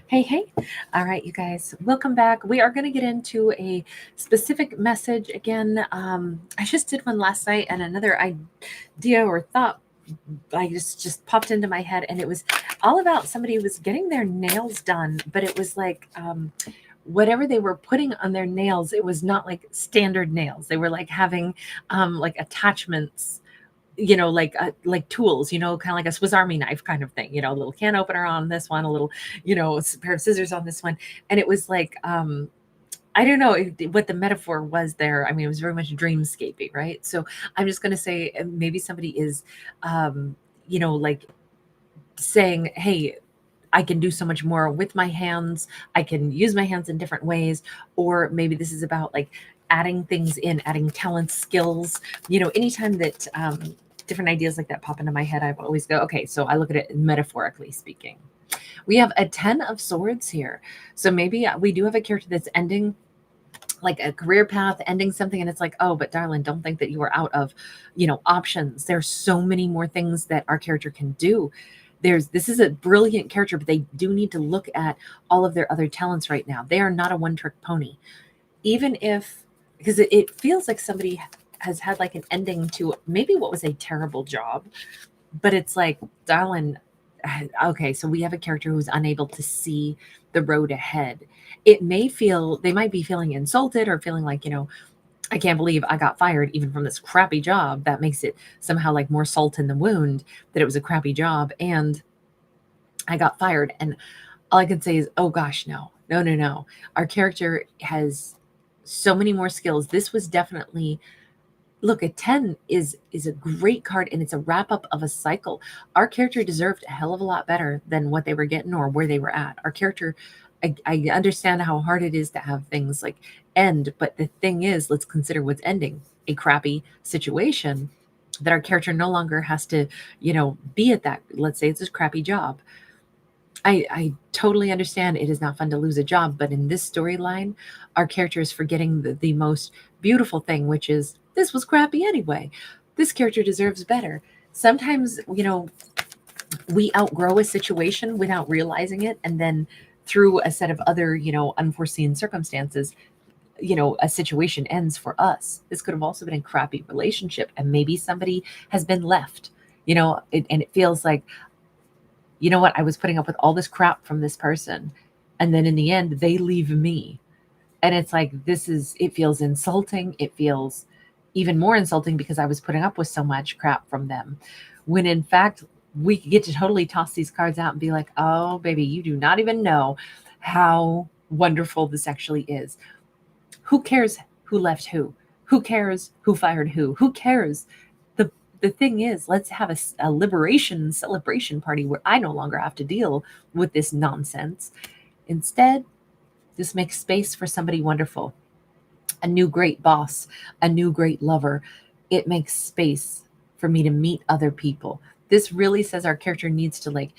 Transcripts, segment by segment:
Hey, hey. All right, you guys, welcome back. We are going to get into a specific message again. I just did one last night, and another idea or thought I just popped into my head, and it was all about somebody who was getting their nails done, but it was like whatever they were putting on their nails, it was not like standard nails. They were like having like attachments, like tools, kind of like a Swiss Army knife kind of thing, a little can opener on this one, a little, pair of scissors on this one. And it was like, I don't know what the metaphor was there. I mean, it was very much dreamscaping, right? So I'm just going to say maybe somebody is, like saying, hey, I can do so much more with my hands. I can use my hands in different ways. Or maybe this is about like adding things in, adding talents, skills. Anytime that different ideas like that pop into my head, I always go, okay, so I look at it metaphorically speaking. We have a 10 of swords here. So maybe we do have a character that's ending like a career path, ending something, and it's like, oh, but darling, don't think that you are out of options. There's so many more things that our character can do. This is a brilliant character, but they do need to look at all of their other talents right now. They are not a one-trick pony. Even if, because it feels like somebody has had like an ending to maybe what was a terrible job, but it's like, darling, okay, so we have a character who's unable to see the road ahead. They might be feeling insulted or feeling like, I can't believe I got fired even from this crappy job. That makes it somehow like more salt in the wound that it was a crappy job and I got fired. And all I can say is, oh gosh, no, no, no, no. Our character has so many more skills. This was definitely, look, a 10 is a great card, and it's a wrap up of a cycle. Our character deserved a hell of a lot better than what they were getting or where they were at. Our character, I understand how hard it is to have things like end, but the thing is, let's consider what's ending: a crappy situation that our character no longer has to, be at that. Let's say it's a crappy job. I totally understand it is not fun to lose a job, but in this storyline, our character is forgetting the most beautiful thing, which is this was crappy anyway. This character deserves better. Sometimes, we outgrow a situation without realizing it, and then through a set of other, unforeseen circumstances, a situation ends for us. This could have also been a crappy relationship, and maybe somebody has been left, and it feels like, you know what, I was putting up with all this crap from this person. And then in the end, they leave me. And it's like, it feels insulting. It feels even more insulting because I was putting up with so much crap from them. When in fact, we get to totally toss these cards out and be like, oh, baby, you do not even know how wonderful this actually is. Who cares who left who? Who cares who fired who? Who cares? The thing is, let's have a liberation celebration party where I no longer have to deal with this nonsense. Instead, just make space for somebody wonderful, a new great boss, a new great lover. It makes space for me to meet other people. This really says our character needs to like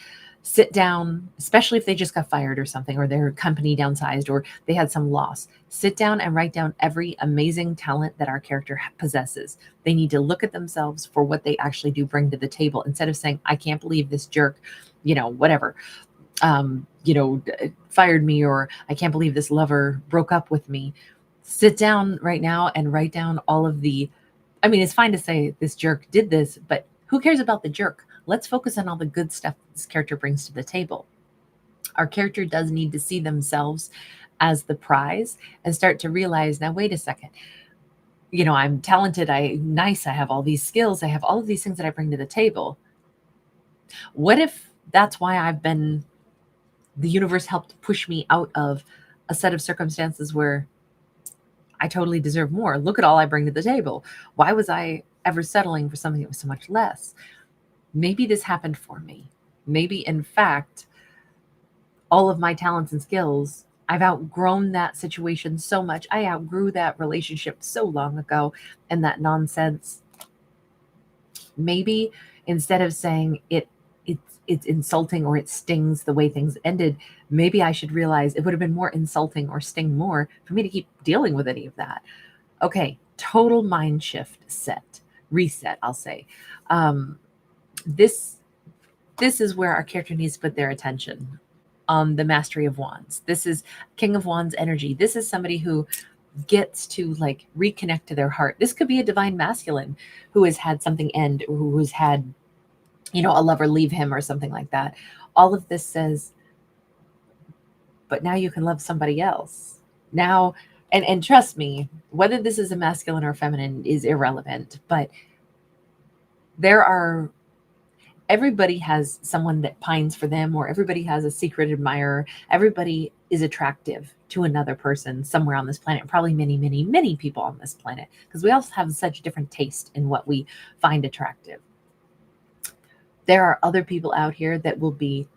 sit down, especially if they just got fired or something, or their company downsized, or they had some loss. Sit down and write down every amazing talent that our character possesses. They need to look at themselves for what they actually do bring to the table instead of saying, I can't believe this jerk, whatever, fired me, or I can't believe this lover broke up with me. Sit down right now and write down all of I mean, it's fine to say this jerk did this, but who cares about the jerk? Let's focus on all the good stuff this character brings to the table. Our character does need to see themselves as the prize and start to realize, now, wait a second. I'm talented. Nice. I have all these skills. I have all of these things that I bring to the table. What if that's why the universe helped push me out of a set of circumstances where I totally deserve more? Look at all I bring to the table. Why was I ever settling for something that was so much less? Maybe this happened for me. Maybe, in fact, all of my talents and skills, I've outgrown that situation so much. I outgrew that relationship so long ago and that nonsense. Maybe instead of saying it's insulting or it stings the way things ended, maybe I should realize it would have been more insulting or sting more for me to keep dealing with any of that. Okay, total mind shift, reset, I'll say. This this is where our character needs to put their attention on the Mastery of Wands. This is King of Wands energy. This is somebody who gets to like reconnect to their heart. This could be a divine masculine who has had something end, who's had, you know, a lover leave him or something like that. All of this says, but now you can love somebody else. Now, and trust me, whether this is a masculine or feminine is irrelevant, but there are, everybody has someone that pines for them, or everybody has a secret admirer. Everybody is attractive to another person somewhere on this planet, probably many, many, many people on this planet, because we all have such different taste in what we find attractive. There are other people out here that will be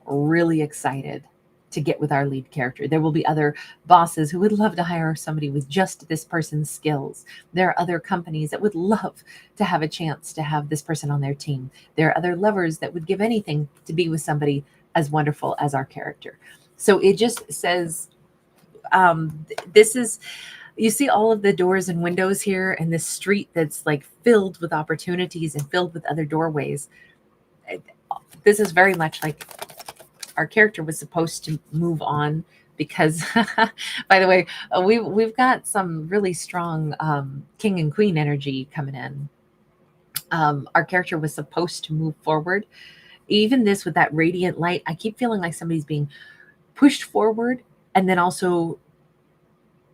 really excited to get with our lead character. There will be other bosses who would love to hire somebody with just this person's skills. There are other companies that would love to have a chance to have this person on their team. There are other lovers that would give anything to be with somebody as wonderful as our character. So it just says, this is, you see all of the doors and windows here and this street that's like filled with opportunities and filled with other doorways. This is very much like our character was supposed to move on because, by the way, we've got some really strong king and queen energy coming in. Our character was supposed to move forward. Even this with that radiant light, I keep feeling like somebody's being pushed forward and then also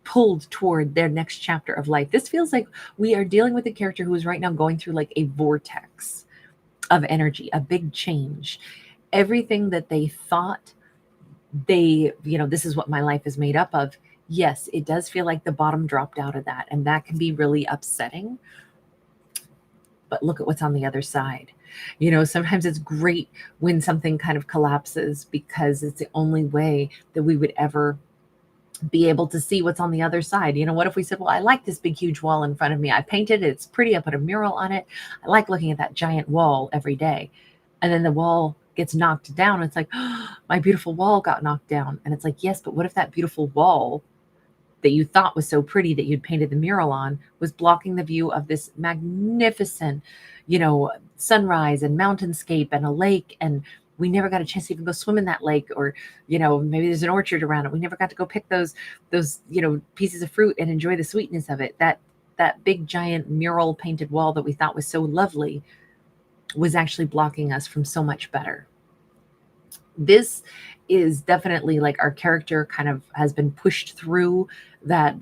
pulled toward their next chapter of life. This feels like we are dealing with a character who is right now going through like a vortex of energy, a big change. Everything that they thought they, you know, this is what my life is made up of. Yes, it does feel like the bottom dropped out of that, and that can be really upsetting. But look at what's on the other side. You know, sometimes it's great when something kind of collapses because it's the only way that we would ever be able to see what's on the other side. You know, what if we said, well, I like this big, huge wall in front of me. I painted it. It's pretty. I put a mural on it. I like looking at that giant wall every day. And then the wall gets knocked down. It's like, oh, my beautiful wall got knocked down. And it's like, yes, but what if that beautiful wall that you thought was so pretty that you'd painted the mural on was blocking the view of this magnificent, you know, sunrise and mountainscape and a lake, and we never got a chance to even go swim in that lake, or, you know, maybe there's an orchard around it. We never got to go pick those, you know, pieces of fruit and enjoy the sweetness of it. That big giant mural painted wall that we thought was so lovely was actually blocking us from so much better. This is definitely like our character kind of has been pushed through that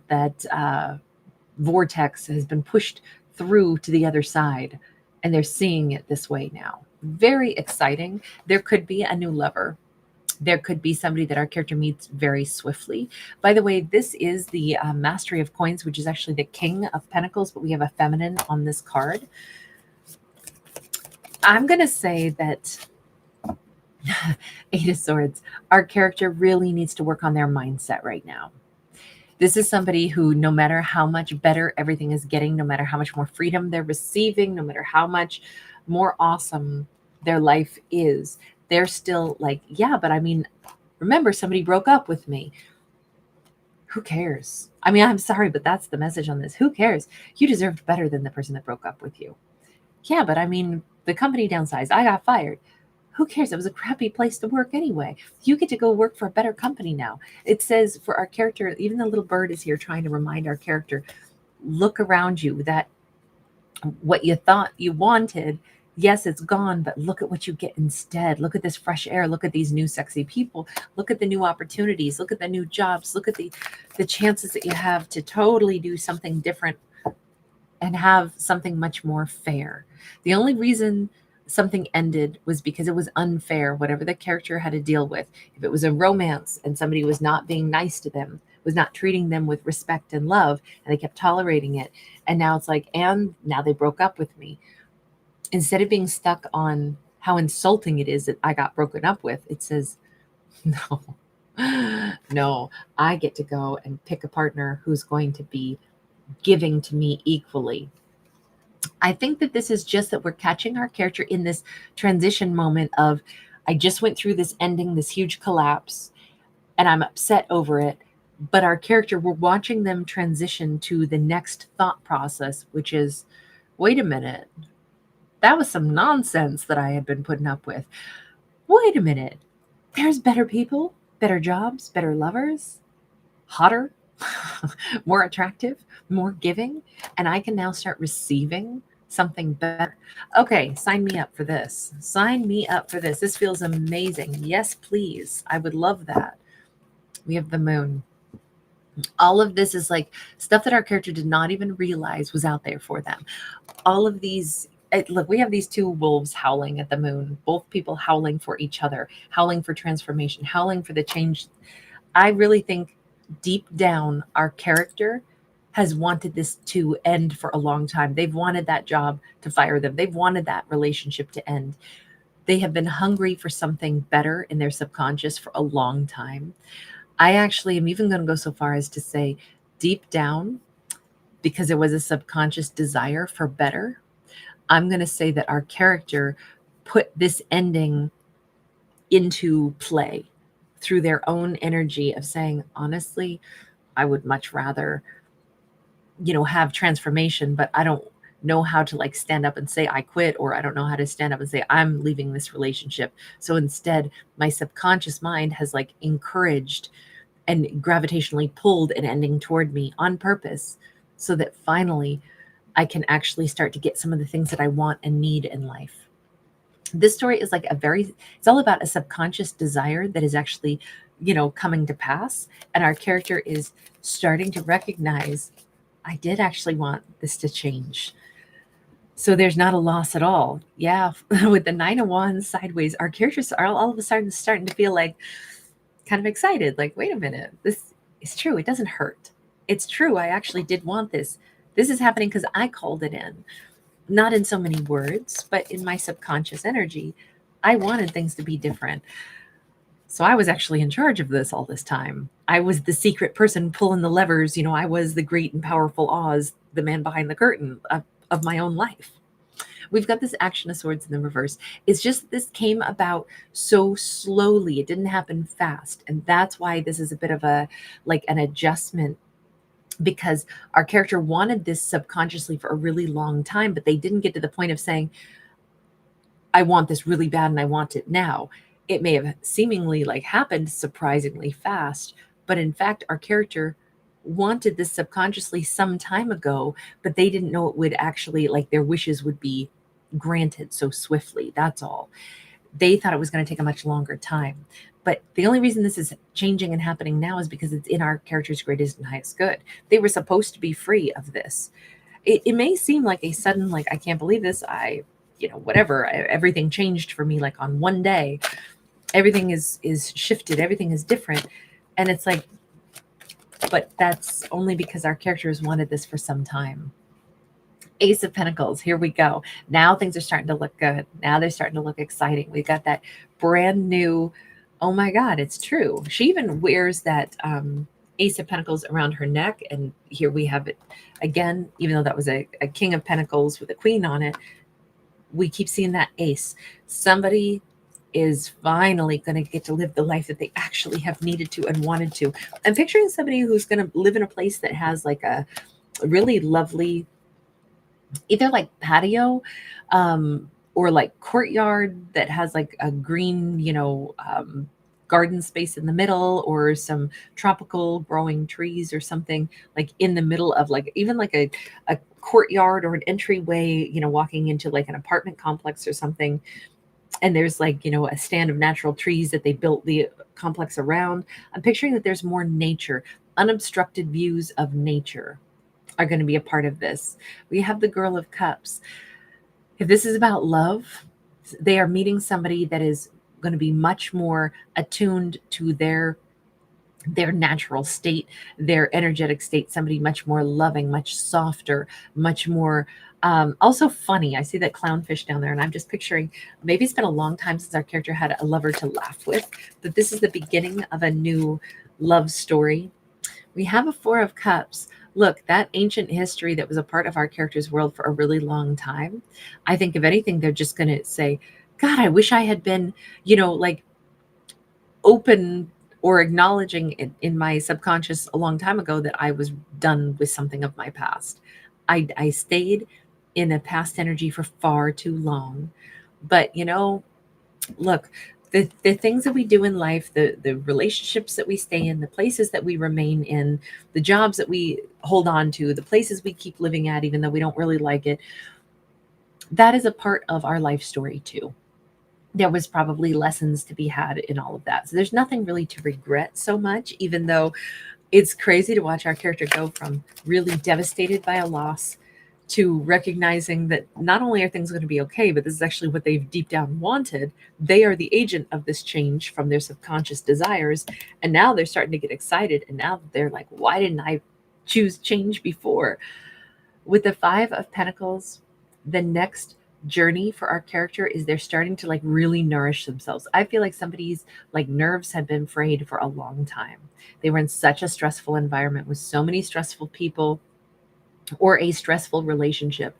vortex, has been pushed through to the other side, and they're seeing it this way now. Very exciting. There could be a new lover. There could be somebody that our character meets very swiftly. By the way, this is the Mastery of Coins, which is actually the King of Pentacles, but we have a feminine on this card. I'm going to say that Eight of Swords, our character really needs to work on their mindset right now. This is somebody who, no matter how much better everything is getting, no matter how much more freedom they're receiving, no matter how much more awesome their life is, they're still like, yeah, but I mean, remember, somebody broke up with me. Who cares? I mean, I'm sorry, but that's the message on this. Who cares? You deserved better than the person that broke up with you. Yeah, but I mean, the company downsized. I got fired. Who cares? It was a crappy place to work anyway. You get to go work for a better company now. It says for our character, even the little bird is here trying to remind our character, look around you, that what you thought you wanted, yes, it's gone, but look at what you get instead. Look at this fresh air. Look at these new sexy people. Look at the new opportunities. Look at the new jobs. Look at the chances that you have to totally do something different and have something much more fair. The only reason something ended was because it was unfair, whatever the character had to deal with. If it was a romance and somebody was not being nice to them, was not treating them with respect and love, and they kept tolerating it, and now it's like, and now they broke up with me. Instead of being stuck on how insulting it is that I got broken up with, it says, no, I get to go and pick a partner who's going to be giving to me equally. I think that this is just that we're catching our character in this transition moment of, I just went through this ending, this huge collapse, and I'm upset over it. But our character, we're watching them transition to the next thought process, which is, wait a minute, that was some nonsense that I had been putting up with. Wait a minute, There's better people, better jobs, better lovers, hotter, more attractive, more giving, and I can now start receiving something better. Okay, sign me up for this. Sign me up for this. This feels amazing. Yes, please. I would love that. We have the moon. All of this is like stuff that our character did not even realize was out there for them. All of these look, we have these two wolves howling at the moon, both people howling for each other, howling for transformation, howling for the change. I really think deep down our character has wanted this to end for a long time. They've wanted that job to fire them. They've wanted that relationship to end. They have been hungry for something better in their subconscious for a long time. I actually am even going to go so far as to say deep down, because it was a subconscious desire for better, I'm going to say that our character put this ending into play through their own energy of saying, honestly, I would much rather, have transformation, but I don't know how to like stand up and say I quit, or I don't know how to stand up and say I'm leaving this relationship. So instead, my subconscious mind has like encouraged and gravitationally pulled an ending toward me on purpose so that finally I can actually start to get some of the things that I want and need in life. This story is like it's all about a subconscious desire that is actually, coming to pass. And our character is starting to recognize, I did actually want this to change. So there's not a loss at all. Yeah. With the Nine of Wands sideways, our characters are all of a sudden starting to feel like kind of excited. Like, wait a minute, this is true. It doesn't hurt. It's true. I actually did want this. This is happening because I called it in. Not in so many words, but in my subconscious energy, I wanted things to be different. So I was actually in charge of this all this time. I was the secret person pulling the levers. I was the great and powerful Oz, the man behind the curtain of my own life. We've got this Action of Swords in the reverse. It's just this came about so slowly. It didn't happen fast. And that's why this is a bit of an adjustment, because our character wanted this subconsciously for a really long time, but they didn't get to the point of saying, I want this really bad and I want it now. It may have seemingly like happened surprisingly fast, but in fact, our character wanted this subconsciously some time ago, but they didn't know it would actually, like, their wishes would be granted so swiftly. That's all. They thought it was going to take a much longer time. But the only reason this is changing and happening now is because it's in our character's greatest and highest good. They were supposed to be free of this. It may seem like a sudden, like, I can't believe this. Whatever, everything changed for me like on one day. Everything is shifted. Everything is different. And it's like, but that's only because our characters wanted this for some time. Ace of Pentacles, here we go. Now things are starting to look good. Now they're starting to look exciting. We got that brand new, oh my God, it's true. She even wears that Ace of Pentacles around her neck. And here we have it again, even though that was a King of Pentacles with a Queen on it. We keep seeing that ace. Somebody is finally going to get to live the life that they actually have needed to and wanted to. I'm picturing somebody who's going to live in a place that has like a really lovely, either like patio or like courtyard that has like a green, garden space in the middle, or some tropical growing trees or something like in the middle of like even like a courtyard or an entryway, walking into like an apartment complex or something. And there's like, a stand of natural trees that they built the complex around. I'm picturing that there's more nature, unobstructed views of nature are going to be a part of this. We have the Girl of Cups. If this is about love, they are meeting somebody that is going to be much more attuned to their natural state, their energetic state, somebody much more loving, much softer, much more also funny. I see that clownfish down there, and I'm just picturing, maybe it's been a long time since our character had a lover to laugh with, but this is the beginning of a new love story. We have a Four of Cups. Look, that ancient history that was a part of our character's world for a really long time. I think if anything, they're just going to say, God, I wish I had been, like open or acknowledging in my subconscious a long time ago that I was done with something of my past. I stayed in a past energy for far too long. But, look, the things that we do in life, the relationships that we stay in, the places that we remain in, the jobs that we hold on to, the places we keep living at, even though we don't really like it, that is a part of our life story too. There was probably lessons to be had in all of that. So there's nothing really to regret so much, even though it's crazy to watch our character go from really devastated by a loss to recognizing that not only are things going to be okay, but this is actually what they've deep down wanted. They are the agent of this change from their subconscious desires. And now they're starting to get excited. And now they're like, why didn't I choose change before? With the Five of Pentacles, the next journey for our character is they're starting to like really nourish themselves. I feel like somebody's like nerves have been frayed for a long time. They were in such a stressful environment with so many stressful people or a stressful relationship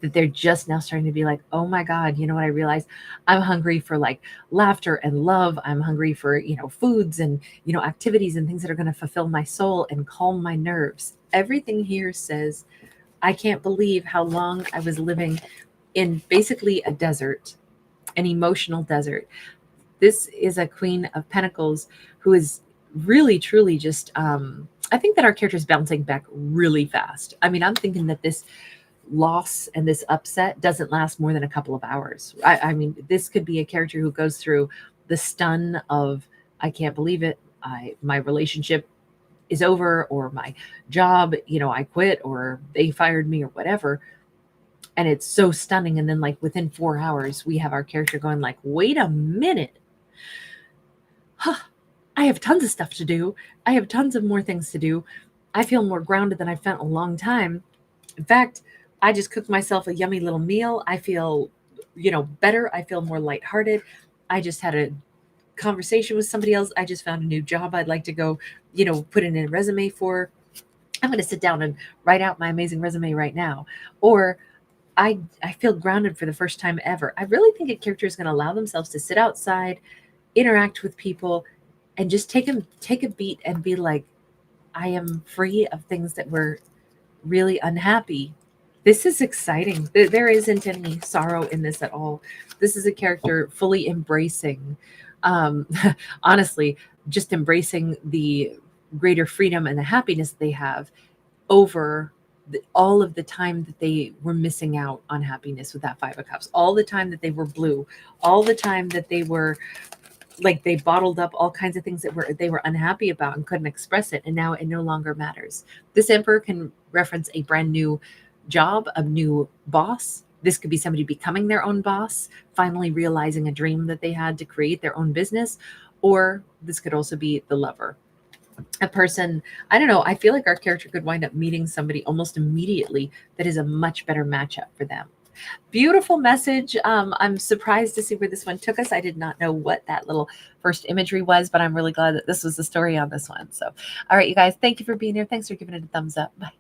that they're just now starting to be like, oh my God, you know what I realized? I'm hungry for like laughter and love. I'm hungry for, foods and, activities and things that are going to fulfill my soul and calm my nerves. Everything here says, I can't believe how long I was living in basically a desert, an emotional desert. This is a Queen of Pentacles who is really, truly just, I think that our character is bouncing back really fast. I mean, I'm thinking that this loss and this upset doesn't last more than a couple of hours. I mean, this could be a character who goes through the stun of, I can't believe it. My relationship is over, or my job, I quit, or they fired me, or whatever. And it's so stunning. And then like within 4 hours, we have our character going like, wait a minute. Huh, I have tons of stuff to do. I have tons of more things to do. I feel more grounded than I've felt in a long time. In fact, I just cooked myself a yummy little meal. I feel, better. I feel more lighthearted. I just had a conversation with somebody else. I just found a new job I'd like to go, put in a resume for. I'm going to sit down and write out my amazing resume right now. Or I feel grounded for the first time ever. I really think a character is going to allow themselves to sit outside, interact with people, and just take a beat and be like, I am free of things that were really unhappy. This is exciting. There isn't any sorrow in this at all. This is a character fully embracing, um, honestly, just embracing the greater freedom and the happiness they have over all of the time that they were missing out on happiness with that Five of Cups, all the time that they were blue, all the time that they were like they bottled up all kinds of things that they were unhappy about and couldn't express it, and now it no longer matters. This Emperor can reference a brand new job, a new boss. This could be somebody becoming their own boss, finally realizing a dream that they had to create their own business, or this could also be the lover, a person, I don't know, I feel like our character could wind up meeting somebody almost immediately that is a much better matchup for them. Beautiful message. I'm surprised to see where this one took us. I did not know what that little first imagery was, but I'm really glad that this was the story on this one. So, all right, you guys, thank you for being here. Thanks for giving it a thumbs up. Bye.